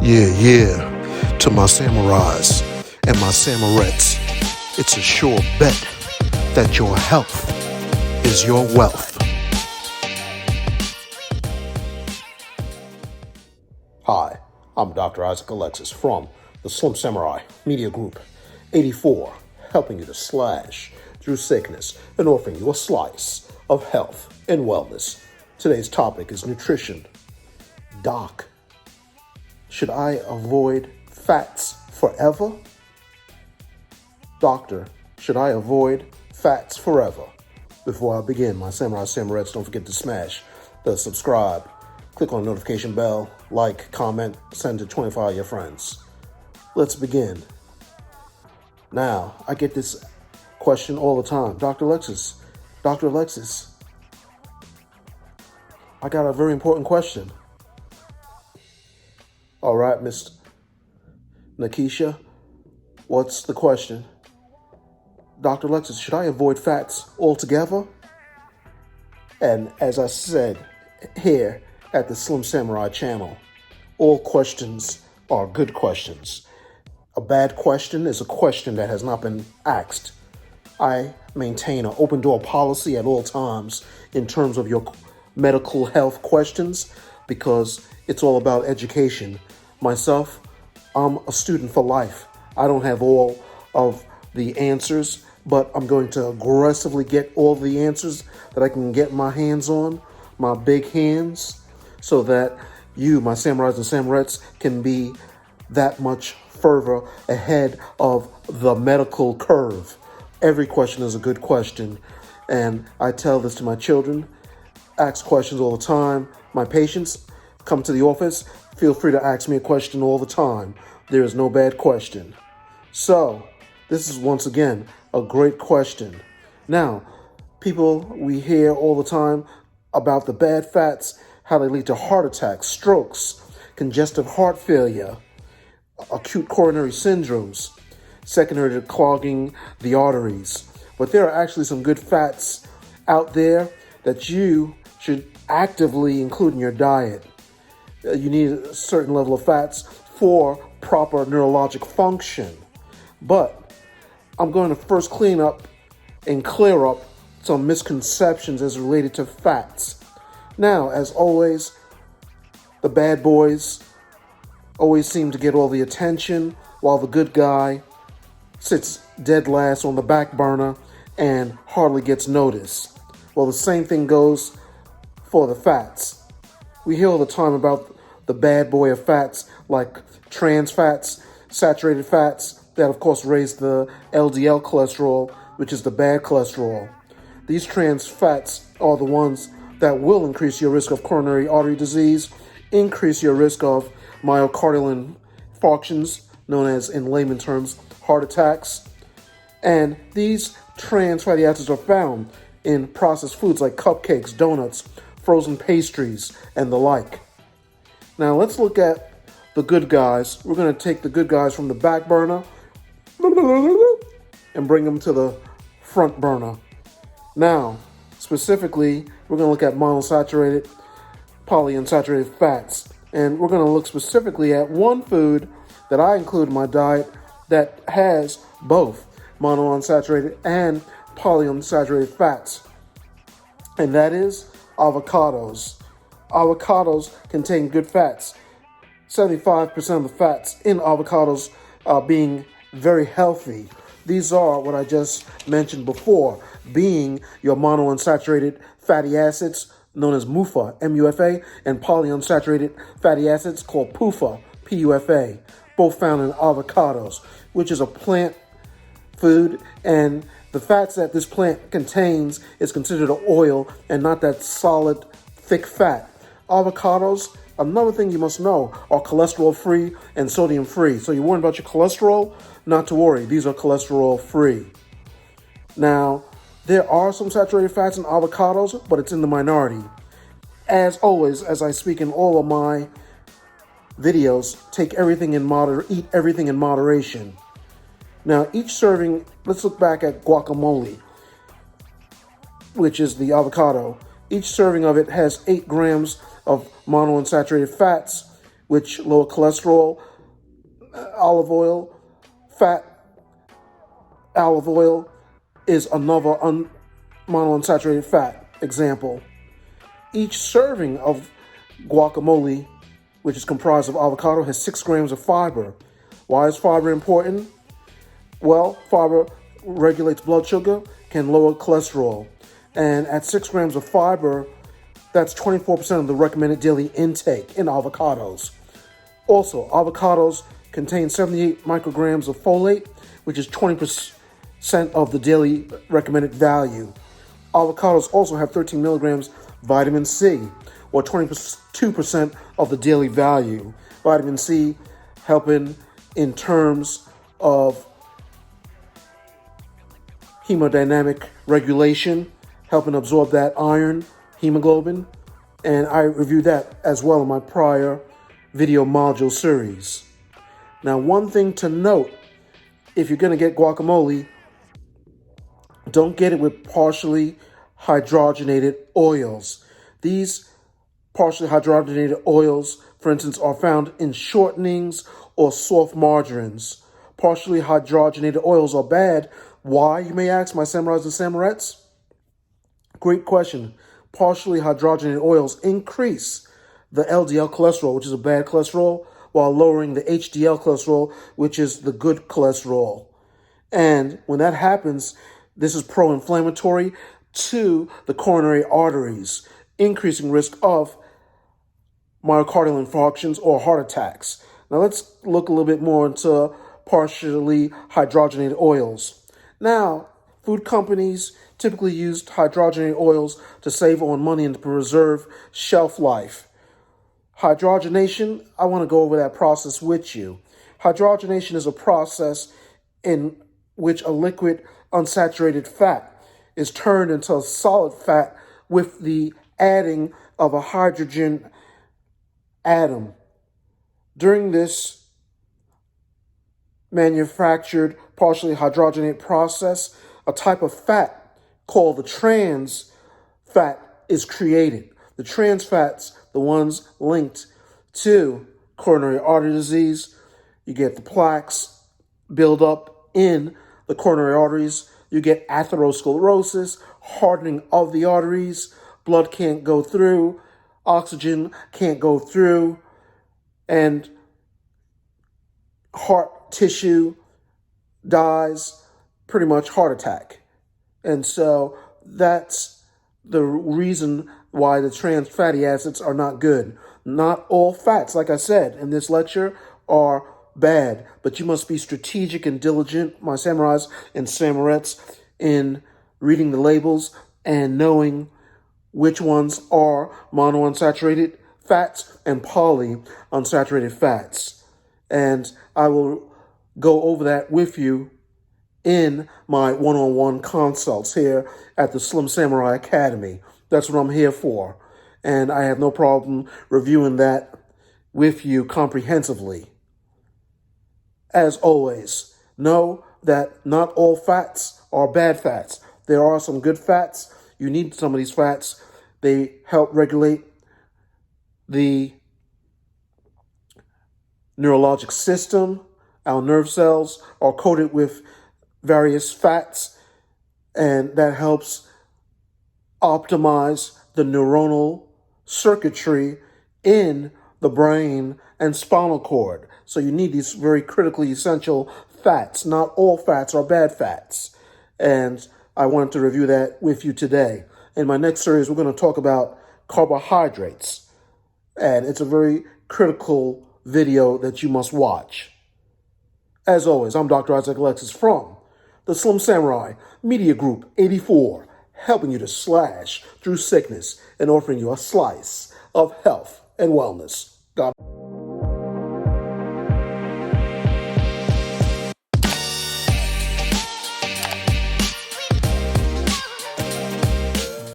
Yeah, to my samurais and my samurettes, it's a sure bet that your health is your wealth. Hi, I'm Dr. Isaac Alexis from the Slim Samurai Media Group 84, helping you to slash through sickness and offering you a slice of health and wellness. Today's topic is nutrition. Doc, should I avoid fats forever? Doctor, should I avoid fats forever? Before I begin, my Samurai Samurettes, don't forget to smash the subscribe, click on the notification bell, like, comment, send to 25 of your friends. Let's begin. Now, I get this question all the time. Dr. Alexis, I got a very important question. All right, Miss Nakisha, what's the question? Dr. Alexis, should I avoid fats altogether? And as I said here at the Slim Samurai channel, all questions are good questions. A bad question is a question that has not been asked. I maintain an open door policy at all times in terms of your medical health questions because it's all about education. Myself, I'm a student for life. I don't have all of the answers, but I'm going to aggressively get all the answers that I can get my hands on, my big hands, so that you, my samurais and samurettes, can be that much further ahead of the medical curve. Every question is a good question, and I tell this to my children. Ask questions all the time. My patients come to the office. Feel free to ask me a question all the time. There is no bad question. So, this is once again a great question. Now, people, we hear all the time about the bad fats, how they lead to heart attacks, strokes, congestive heart failure, acute coronary syndromes, secondary to clogging the arteries. But there are actually some good fats out there that you should actively include in your diet. You need a certain level of fats for proper neurologic function. But I'm going to first clean up and clear up some misconceptions as related to fats. Now, as always, the bad boys always seem to get all the attention while the good guy sits dead last on the back burner and hardly gets noticed. Well, the same thing goes for the fats. We hear all the time about the bad boy of fats like trans fats, saturated fats, that of course raise the LDL cholesterol, which is the bad cholesterol. These trans fats are the ones that will increase your risk of coronary artery disease, increase your risk of myocardial infarctions, known as, in layman terms, heart attacks. And these trans fatty acids are found in processed foods like cupcakes, donuts, frozen pastries, and the like. Now let's look at the good guys. We're going to take the good guys from the back burner and bring them to the front burner. Now, specifically, we're going to look at monounsaturated, polyunsaturated fats. And we're going to look specifically at one food that I include in my diet that has both monounsaturated and polyunsaturated fats. And that is avocados. Avocados contain good fats. 75% of the fats in avocados are being very healthy. These are what I just mentioned before, being your monounsaturated fatty acids, known as MUFA, M-U-F-A, and polyunsaturated fatty acids called PUFA, P-U-F-A, both found in avocados, which is a plant food, and the fats that this plant contains is considered an oil and not that solid, thick fat. Avocados, another thing you must know, are cholesterol-free and sodium-free. So you're worried about your cholesterol? Not to worry, these are cholesterol-free. Now, there are some saturated fats in avocados, but it's in the minority. As always, as I speak in all of my videos, eat everything in moderation. Now, each serving, let's look back at guacamole, which is the avocado. Each serving of it has 8 grams of monounsaturated fats, which lower cholesterol. Olive oil, fat olive oil is another monounsaturated fat example. Each serving of guacamole, which is comprised of avocado, has 6 grams of fiber. Why is fiber important? Well, fiber regulates blood sugar, can lower cholesterol. And at 6 grams of fiber, that's 24% of the recommended daily intake in avocados. Also, avocados contain 78 micrograms of folate, which is 20% of the daily recommended value. Avocados also have 13 milligrams vitamin C, or 22% of the daily value. Vitamin C helping in terms of hemodynamic regulation, helping absorb that iron, hemoglobin, and I reviewed that as well in my prior video module series. Now, one thing to note, if you're going to get guacamole, don't get it with partially hydrogenated oils. These partially hydrogenated oils, for instance, are found in shortenings or soft margarines. Partially hydrogenated oils are bad. Why, you may ask, my samurais and samurettes? Great question. Partially hydrogenated oils increase the LDL cholesterol, which is a bad cholesterol, while lowering the HDL cholesterol, which is the good cholesterol. And when that happens, this is pro-inflammatory to the coronary arteries, increasing risk of myocardial infarctions or heart attacks. Now let's look a little bit more into partially hydrogenated oils. Now, food companies typically use hydrogenated oils to save on money and to preserve shelf life. Hydrogenation, I want to go over that process with you. Hydrogenation is a process in which a liquid unsaturated fat is turned into a solid fat with the adding of a hydrogen atom. During this manufactured partially hydrogenated process, a type of fat called the trans fat is created. The trans fats, the ones linked to coronary artery disease, you get the plaques build up in the coronary arteries, you get atherosclerosis, hardening of the arteries, blood can't go through, oxygen can't go through, and heart tissue dies, pretty much heart attack. And so that's the reason why the trans fatty acids are not good. Not all fats, like I said in this lecture, are bad, but you must be strategic and diligent, my samurais and samurettes, in reading the labels and knowing which ones are monounsaturated fats and polyunsaturated fats. And I will go over that with you in my one-on-one consults here at the Slim Samurai Academy. That's what I'm here for. And I have no problem reviewing that with you comprehensively. As always, know that not all fats are bad fats. There are some good fats. You need some of these fats. They help regulate the neurologic system. Our nerve cells are coated with various fats, and that helps optimize the neuronal circuitry in the brain and spinal cord. So you need these very critically essential fats. Not all fats are bad fats. And I wanted to review that with you today. In my next series, we're going to talk about carbohydrates. And it's a very critical video that you must watch. As always, I'm Dr. Isaac Alexis from the Slim Samurai Media Group 84, helping you to slash through sickness and offering you a slice of health and wellness. God.